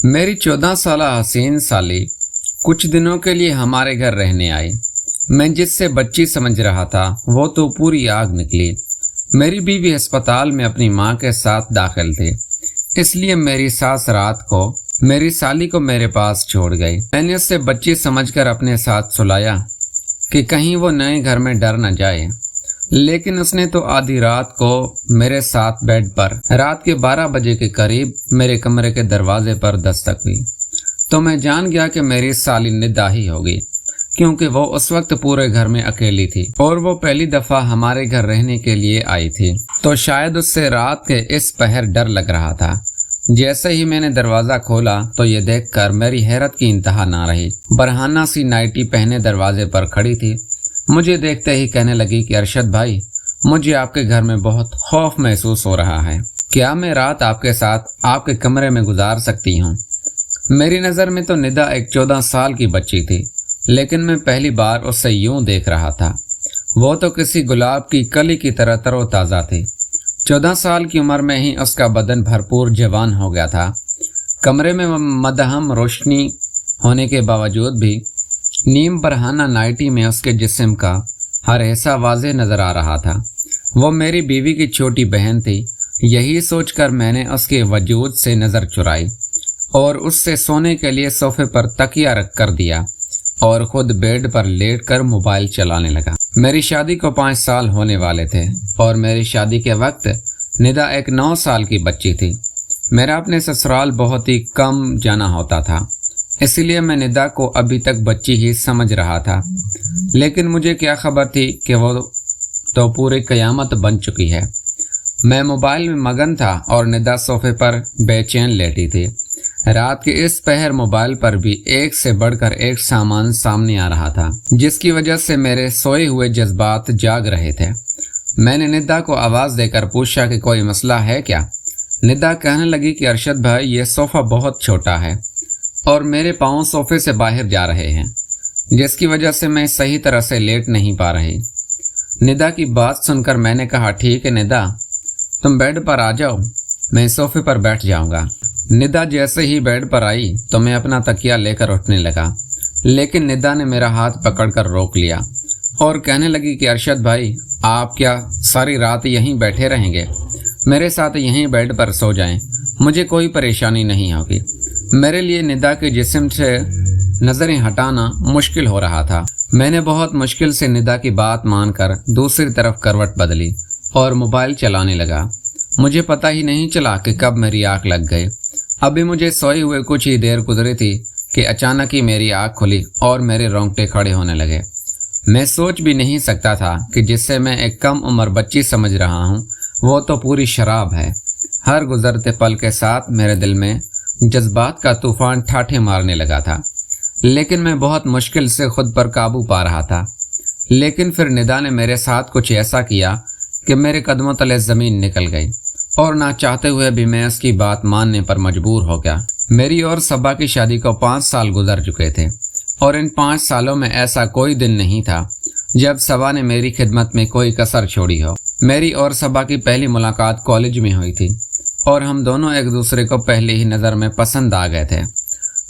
मेरी 14 साला हसीन साली कुछ दिनों के लिए हमारे घर रहने आई। मैं जिससे बच्ची समझ रहा था वो तो पूरी आग निकली। मेरी बीवी अस्पताल में अपनी माँ के साथ दाखिल थी, इसलिए मेरी सास रात को मेरी साली को मेरे पास छोड़ गई। मैंने उससे बच्ची समझकर अपने साथ सुलाया कि कहीं वो नए घर में डर न जाए, लेकिन उसने तो आधी रात को मेरे साथ बेड पर रात के 12 बजे के करीब मेरे कमरे के दरवाजे पर दस्तक हुई तो मैं जान गया कि मेरी साली निदा ही होगी, क्योंकि वो उस वक्त पूरे घर में अकेली थी और वो पहली दफा हमारे घर रहने के लिए आई थी, तो शायद उससे रात के इस पहर डर लग रहा था। जैसे ही मैंने दरवाजा खोला तो ये देखकर मेरी हैरत की इंतहा ना रही। बरहाना सी नाइटी पहने दरवाजे पर खड़ी थी। मुझे देखते ही कहने लगी कि अरशद भाई, मुझे आपके घर में बहुत खौफ महसूस हो रहा है। क्या मैं रात आपके साथ आपके कमरे में गुजार सकती हूँ? मेरी नज़र में तो निदा एक 14 साल की बच्ची थी, लेकिन मैं पहली बार उससे यूं देख रहा था। वो तो किसी गुलाब की कली की तरह तरोताज़ा थी। 14 साल की उम्र में ही उसका बदन भरपूर जवान हो गया था। कमरे में मदहम रोशनी होने के बावजूद भी नीम बरहाना नाइटी में उसके जिस्म का हर हिस्सा वाज़ेह नज़र आ रहा था। वो मेरी बीवी की छोटी बहन थी। यही सोचकर मैंने उसके वजूद से नज़र चुराई और उससे सोने के लिए सोफे पर तकिया रख कर दिया और खुद बेड पर लेटकर मोबाइल चलाने लगा। मेरी शादी को 5 साल होने वाले थे और मेरी शादी के वक्त निदा एक 9 साल की बच्ची थी। मेरा अपने ससुराल बहुत ही कम जाना होता था, इसलिए मैं निदा को अभी तक बच्ची ही समझ रहा था। लेकिन मुझे क्या खबर थी कि वो तो पूरी कयामत बन चुकी है। मैं मोबाइल में मगन था और निदा सोफे पर बेचैन लेटी थी। रात के इस पहर मोबाइल पर भी एक से बढ़कर एक सामान सामने आ रहा था, जिसकी वजह से मेरे सोए हुए जज्बात जाग रहे थे। मैंने निदा को आवाज़ देकर पूछा कि कोई मसला है क्या? निदा कहने लगी कि अरशद भाई, ये सोफ़ा बहुत छोटा है और मेरे पाँव सोफे से बाहर जा रहे हैं, जिसकी वजह से मैं सही तरह से लेट नहीं पा रही। निदा की बात सुनकर मैंने कहा, ठीक है निदा, तुम बेड पर आ जाओ, मैं सोफे पर बैठ जाऊंगा। निदा जैसे ही बेड पर आई तो मैं अपना तकिया लेकर उठने लगा, लेकिन निदा ने मेरा हाथ पकड़कर रोक लिया और कहने लगी कि अरशद भाई, आप क्या सारी रात यहीं बैठे रहेंगे? मेरे साथ यहीं बेड पर सो जाएं, मुझे कोई परेशानी नहीं होगी। मेरे लिए निदा के जिस्म से नज़रें हटाना मुश्किल हो रहा था। मैंने बहुत मुश्किल से निदा की बात मानकर दूसरी तरफ करवट बदली और मोबाइल चलाने लगा। मुझे पता ही नहीं चला कि कब मेरी आँख लग गई। अभी मुझे सोए हुए कुछ ही देर गुजरी थी कि अचानक ही मेरी आँख खुली और मेरे रोंगटे खड़े होने लगे। मैं सोच भी नहीं सकता था कि जिससे मैं एक कम उम्र बच्ची समझ रहा हूँ वो तो पूरी शराब है। हर गुजरते पल के साथ मेरे दिल में जज्बात का तूफान ठाठे मारने लगा था, लेकिन मैं बहुत मुश्किल से खुद पर काबू पा रहा था। लेकिन फिर निदा ने मेरे साथ कुछ ऐसा किया कि मेरे कदमों तले ज़मीन निकल गई और ना चाहते हुए भी मैं उसकी बात मानने पर मजबूर हो गया। मेरी और सबा की शादी को 5 साल गुजर चुके थे और इन 5 सालों में ऐसा कोई दिन नहीं था जब सबा ने मेरी खिदमत में कोई कसर छोड़ी हो। मेरी और सबा की पहली मुलाकात कॉलेज में हुई थी और हम दोनों एक दूसरे को पहले ही नज़र में पसंद आ गए थे।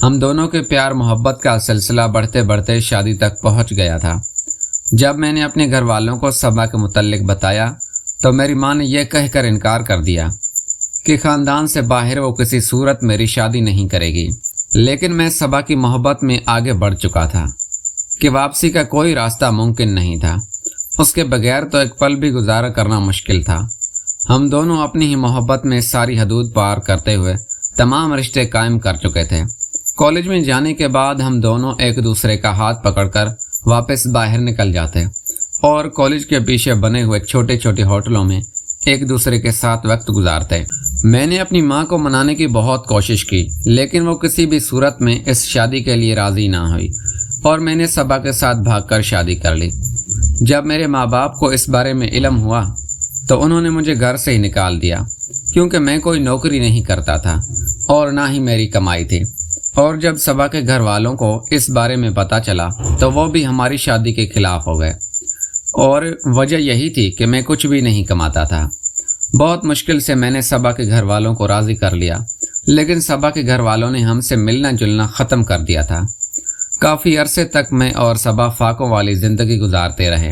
हम दोनों के प्यार मोहब्बत का सिलसिला बढ़ते बढ़ते शादी तक पहुंच गया था। जब मैंने अपने घर वालों को सबा के मुतल्लिक बताया तो मेरी माँ ने यह कहकर इनकार कर दिया कि ख़ानदान से बाहर वो किसी सूरत मेरी शादी नहीं करेगी। लेकिन मैं सबा की मोहब्बत में आगे बढ़ चुका था कि वापसी का कोई रास्ता मुमकिन नहीं था। उसके बगैर तो एक पल भी गुजारा करना मुश्किल था। हम दोनों अपनी ही मोहब्बत में सारी हदूद पार करते हुए तमाम रिश्ते कायम कर चुके थे। कॉलेज में जाने के बाद हम दोनों एक दूसरे का हाथ पकड़कर वापस बाहर निकल जाते और कॉलेज के पीछे बने हुए छोटे छोटे होटलों में एक दूसरे के साथ वक्त गुजारते। मैंने अपनी माँ को मनाने की बहुत कोशिश की, लेकिन वो किसी भी सूरत में इस शादी के लिए राज़ी ना हुई और मैंने सबा के साथ भागकर शादी कर ली। जब मेरे माँ बाप को इस बारे में इल्म हुआ तो उन्होंने मुझे घर से ही निकाल दिया, क्योंकि मैं कोई नौकरी नहीं करता था और ना ही मेरी कमाई थी। और जब सबा के घर वालों को इस बारे में पता चला तो वो भी हमारी शादी के खिलाफ हो गए और वजह यही थी कि मैं कुछ भी नहीं कमाता था। बहुत मुश्किल से मैंने सबा के घर वालों को राज़ी कर लिया لیکن صبا کے گھر والوں نے ہم سے ملنا جلنا ختم کر دیا تھا۔ کافی عرصے تک میں اور صبا فاقوں والی زندگی گزارتے رہے،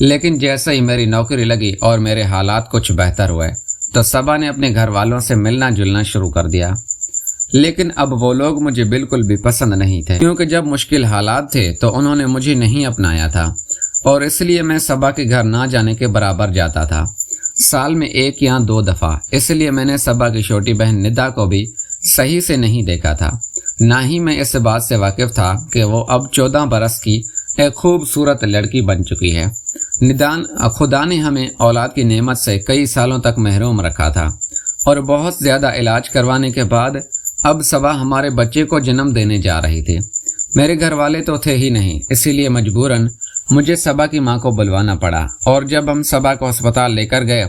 لیکن جیسے ہی میری نوکری لگی اور میرے حالات کچھ بہتر ہوئے تو صبا نے اپنے گھر والوں سے ملنا جلنا شروع کر دیا۔ لیکن اب وہ لوگ مجھے بالکل بھی پسند نہیں تھے، کیونکہ جب مشکل حالات تھے تو انہوں نے مجھے نہیں اپنایا تھا، اور اس لیے میں صبا کے گھر نہ جانے کے برابر جاتا تھا، سال میں 1 یا 2 دفعہ۔ اس لیے میں نے صبا کی چھوٹی بہن ندا کو بھی صحیح سے نہیں دیکھا تھا، نہ ہی میں اس بات سے واقف تھا کہ وہ اب 14 برس کی ایک خوبصورت لڑکی بن چکی ہے۔ خدا نے ہمیں اولاد کی نعمت سے کئی سالوں تک محروم رکھا تھا، اور بہت زیادہ علاج کروانے کے بعد اب صبا ہمارے بچے کو جنم دینے جا رہی تھی۔ میرے گھر والے تو تھے ہی نہیں، اسی لیے مجبوراً مجھے صبا کی ماں کو بلوانا پڑا، اور جب ہم صبا کو ہسپتال لے کر گئے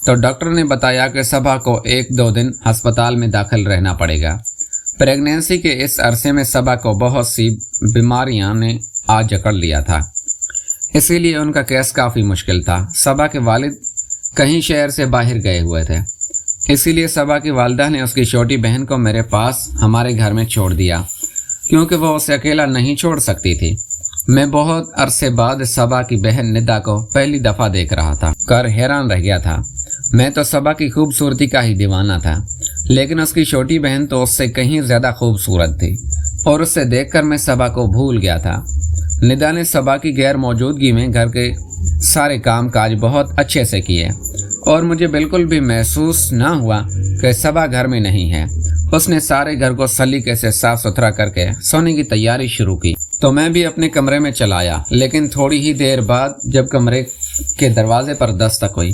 تو ڈاکٹر نے بتایا کہ صبا کو 1-2 دن ہسپتال میں داخل رہنا پڑے گا۔ پریگنینسی کے اس عرصے میں صبا کو بہت سی بیماریاں نے آ جکڑ لیا تھا، اسی لیے ان کا کیس کافی مشکل تھا۔ صبا کے والد کہیں شہر سے باہر گئے ہوئے تھے، اسی لیے صبا کی والدہ نے اس کی چھوٹی بہن کو میرے پاس ہمارے گھر میں چھوڑ دیا، کیونکہ وہ اسے اکیلا نہیں چھوڑ سکتی تھی۔ میں بہت عرصے بعد صبا کی بہن ندا کو پہلی دفعہ دیکھ رہا تھا کر حیران رہ گیا تھا۔ میں تو صبا کی خوبصورتی کا ہی دیوانہ تھا، لیکن اس کی چھوٹی بہن تو اس سے کہیں زیادہ خوبصورت تھی، اور اسے دیکھ کر میں صبا کو بھول گیا تھا۔ ندا نے صبا کی غیر موجودگی میں گھر کے سارے کام کاج بہت اچھے سے کیے، اور مجھے بالکل بھی محسوس نہ ہوا کہ صبا گھر میں نہیں ہے۔ اس نے سارے گھر کو سلیقے سے صاف ستھرا کر کے سونے کی تیاری شروع کی، تو میں بھی اپنے کمرے میں چلا آیا۔ لیکن تھوڑی ہی دیر بعد جب کمرے کے دروازے پر دستک ہوئی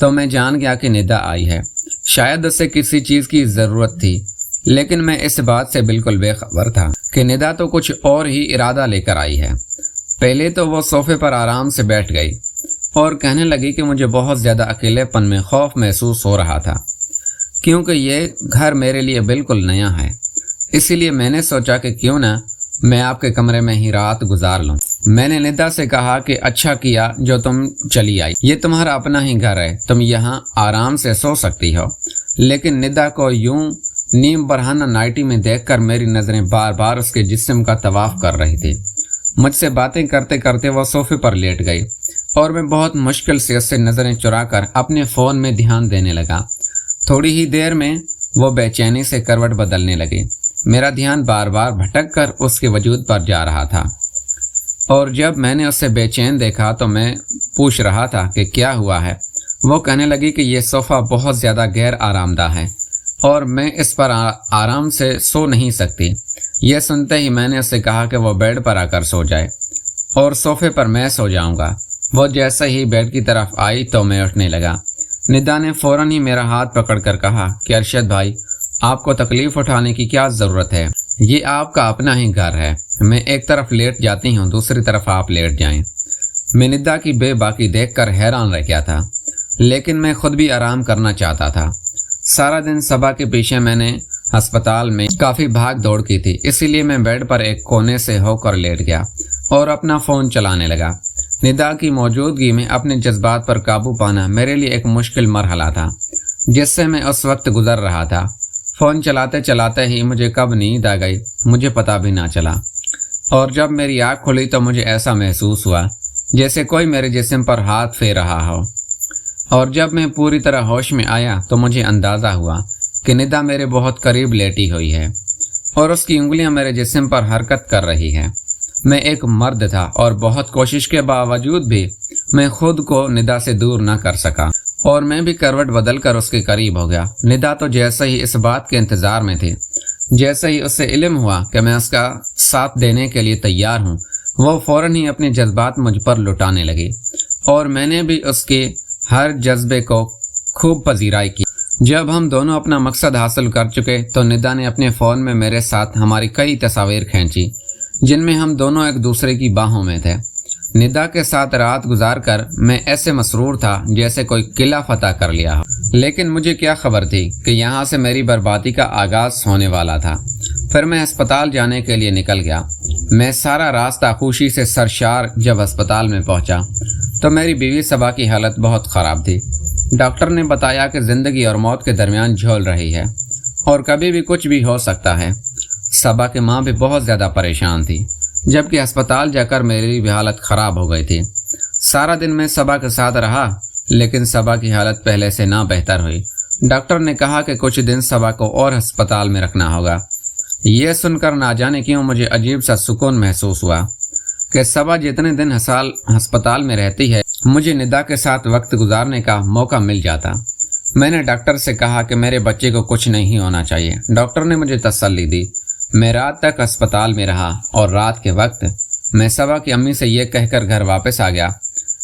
تو میں جان گیا کہ ندا آئی ہے۔ شاید اسے کسی چیز کی ضرورت تھی، لیکن میں اس بات سے بالکل بے خبر تھا کہ ندا تو کچھ اور ہی ارادہ لے کر آئی ہے۔ پہلے تو وہ صوفے پر آرام سے بیٹھ گئی اور کہنے لگی کہ مجھے بہت زیادہ اکیلے پن میں خوف محسوس ہو رہا تھا، کیونکہ یہ گھر میرے لیے بالکل نیا ہے۔ اسی لیے میں نے سوچا کہ کیوں نہ میں آپ کے کمرے میں ہی رات گزار لوں۔ میں نے ندا سے کہا کہ اچھا کیا جو تم چلی آئی، یہ تمہارا اپنا ہی گھر ہے، تم یہاں آرام سے سو سکتی ہو۔ لیکن ندا کو یوں نیم برہنہ نائٹی میں دیکھ کر میری نظریں بار بار اس کے جسم کا طواف کر رہی تھی۔ مجھ سے باتیں کرتے کرتے وہ صوفے پر لیٹ گئی، اور میں بہت مشکل سے اس سے نظریں چرا کر اپنے فون میں دھیان دینے لگا۔ تھوڑی ہی دیر میں وہ بے چینی سے کروٹ بدلنے لگی۔ میرا دھیان بار بار بھٹک کر اس کے وجود پر جا رہا تھا، اور جب میں نے اسے بے چین دیکھا تو میں پوچھ رہا تھا کہ کیا ہوا ہے۔ وہ کہنے لگی کہ یہ صوفہ بہت زیادہ غیر آرام دہ ہے، اور میں اس پر آرام سے سو نہیں سکتی۔ یہ سنتے ہی میں نے اسے کہا کہ وہ بیڈ پر آ کر سو جائے، اور صوفے پر میں سو جاؤں گا۔ وہ جیسے ہی بیڈ کی طرف آئی تو میں اٹھنے لگا۔ ندا نے فوراً ہی میرا ہاتھ پکڑ کر کہا کہ ارشد بھائی، آپ کو تکلیف اٹھانے کی کیا ضرورت ہے؟ یہ آپ کا اپنا ہی گھر ہے۔ میں ایک طرف لیٹ جاتی ہوں، دوسری طرف آپ لیٹ جائیں۔ میں ندا کی بے باکی دیکھ کر حیران رہ گیا تھا، لیکن میں خود بھی آرام کرنا چاہتا تھا۔ سارا دن صبا کے پیچھے میں نے ہسپتال میں کافی بھاگ دوڑ کی تھی، اسی لیے میں بیڈ پر ایک کونے سے ہو کر لیٹ گیا اور اپنا فون چلانے لگا۔ ندا کی موجودگی میں اپنے جذبات پر قابو پانا میرے لیے ایک مشکل مرحلہ تھا، جس سے میں اس وقت گزر رہا تھا۔ فون چلاتے چلاتے ہی مجھے کب نیند آ گئی مجھے پتہ بھی نہ چلا، اور جب میری آنکھ کھلی تو مجھے ایسا محسوس ہوا جیسے کوئی میرے جسم پر ہاتھ پھیر رہا ہو، اور جب میں پوری طرح ہوش میں آیا تو مجھے اندازہ ہوا کہ ندا میرے بہت قریب لیٹی ہوئی ہے، اور اس کی انگلیاں میرے جسم پر حرکت کر رہی ہیں۔ میں ایک مرد تھا، اور بہت کوشش کے باوجود بھی میں خود کو ندا سے دور نہ کر سکا، اور میں بھی کروٹ بدل کر اس کے قریب ہو گیا۔ ندا تو جیسے ہی اس بات کے انتظار میں تھی، جیسے ہی اسے علم ہوا کہ میں اس کا ساتھ دینے کے لیے تیار ہوں، وہ فوراً ہی اپنے جذبات مجھ پر لٹانے لگی، اور میں نے بھی اس کے ہر جذبے کو خوب پذیرائی کی۔ جب ہم دونوں اپنا مقصد حاصل کر چکے تو ندا نے اپنے فون میں میرے ساتھ ہماری کئی تصاویر کھینچی، جن میں ہم دونوں ایک دوسرے کی باہوں میں تھے۔ ندا کے ساتھ رات گزار کر میں ایسے مسرور تھا جیسے کوئی قلعہ فتح کر لیا ہو، لیکن مجھے کیا خبر تھی کہ یہاں سے میری بربادی کا آغاز ہونے والا تھا۔ پھر میں ہسپتال جانے کے لیے نکل گیا۔ میں سارا راستہ خوشی سے سرشار جب ہسپتال میں پہنچا تو میری بیوی صبا کی حالت بہت خراب تھی۔ ڈاکٹر نے بتایا کہ زندگی اور موت کے درمیان جھول رہی ہے۔ और कभी भी कुछ भी हो सकता है। सबा की माँ भी बहुत ज़्यादा परेशान थी, जबकि अस्पताल जाकर मेरी भी हालत ख़राब हो गई थी। सारा दिन मैं सबा के साथ रहा, लेकिन सबा की हालत पहले से ना बेहतर हुई। डॉक्टर ने कहा कि कुछ दिन सबा को और अस्पताल में रखना होगा। ये सुनकर ना जाने क्यों मुझे अजीब सा सुकून महसूस हुआ कि सबा जितने दिन अस्पताल में रहती है, मुझे निदा के साथ वक्त गुजारने का मौका मिल जाता। मैंने डॉक्टर से कहा कि मेरे बच्चे को कुछ नहीं होना चाहिए। डॉक्टर ने मुझे तसल्ली दी। मैं रात तक अस्पताल में रहा और रात के वक्त मैं सबा की अम्मी से ये कहकर घर वापस आ गया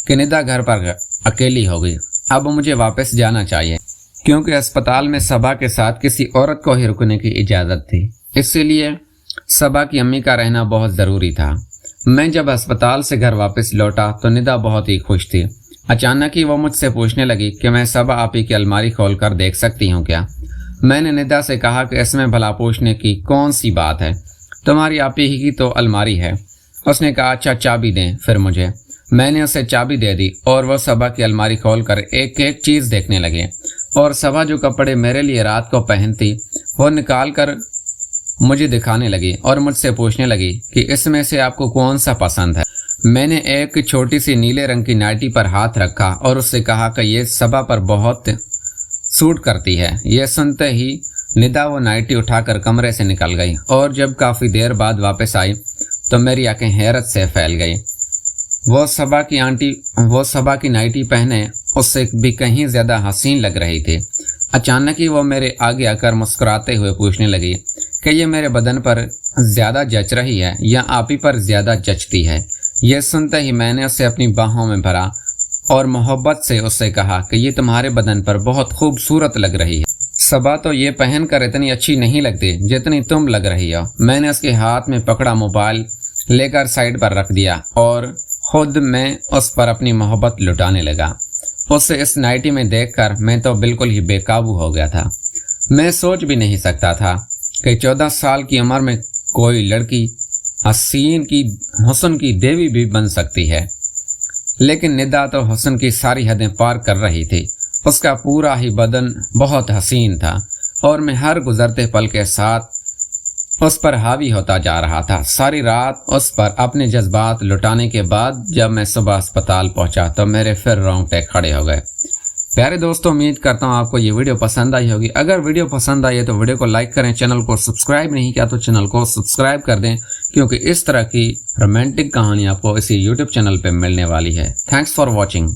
कि निदा घर पर अकेली हो गई। अब मुझे वापस जाना चाहिए, क्योंकि अस्पताल में सबा के साथ किसी औरत को ही रुकने की इजाज़त थी। इसीलिए सबा की अम्मी का रहना बहुत ज़रूरी था। मैं जब अस्पताल से घर वापस लौटा तो निदा बहुत ही खुश थी। अचानक ही वो मुझसे पूछने लगी कि मैं सबा आपी की अलमारी खोल कर देख सकती हूँ क्या। मैंने निदा से कहा कि इसमें भला पूछने की कौन सी बात है, तुम्हारी आपी ही की तो अलमारी है। उसने कहा अच्छा चाबी दें फिर मुझे। मैंने उसे चाबी दे दी और वह सबा की अलमारी खोल कर एक एक चीज़ देखने लगे और सबा जो कपड़े मेरे लिए रात को पहनती वो निकाल कर मुझे दिखाने लगी और मुझसे पूछने लगी कि इसमें से आपको कौन सा पसंद है। मैंने एक छोटी सी नीले रंग की नाइटी पर हाथ रखा और उससे कहा कि ये सबा पर बहुत सूट करती है। यह सुनते ही निदा वो नाइटी उठाकर कमरे से निकल गई और जब काफ़ी देर बाद वापस आई तो मेरी आंखें हैरत से फैल गई। वो सबा की नाइटी पहने उससे भी कहीं ज़्यादा हसीन लग रही थी। अचानक ही वो मेरे आगे आकर मुस्कुराते हुए पूछने लगी कि ये मेरे बदन पर ज़्यादा जच रही है या आप ही पर ज़्यादा जचती है। ये सुनते ही मैंने उसे अपनी बाहों में भरा और मोहब्बत से उससे कहा कि ये तुम्हारे बदन पर बहुत खूबसूरत लग रही है। सबा तो ये पहनकर इतनी अच्छी नहीं लगती जितनी तुम लग रही हो। मैंने उसके हाथ में पकड़ा मोबाइल लेकर साइड पर रख दिया और खुद मैं उस पर अपनी मोहब्बत लुटाने लगा। उसे इस नाइटी में देखकर मैं तो बिल्कुल ही बेकाबू हो गया था। मैं सोच भी नहीं सकता था कि 14 साल की उम्र में कोई लड़की हुस्न की देवी भी बन सकती है। लेकिन निदा तो हुस्न की सारी हदें पार कर रही थी। उसका पूरा ही बदन बहुत हसीन था और मैं हर गुजरते पल के साथ उस पर हावी होता जा रहा था। सारी रात उस पर अपने जज्बात लुटाने के बाद जब मैं सुबह अस्पताल पहुंचा तो मेरे फिर रोंगटे खड़े हो गए। प्यारे दोस्तों, उम्मीद करता हूं आपको ये वीडियो पसंद आई होगी। अगर वीडियो पसंद आई है तो वीडियो को लाइक करें, चैनल को सब्सक्राइब नहीं किया तो चैनल को सब्सक्राइब कर दें, क्योंकि इस तरह की रोमांटिक कहानी आपको इसी यूट्यूब चैनल पर मिलने वाली है। Thanks for watching.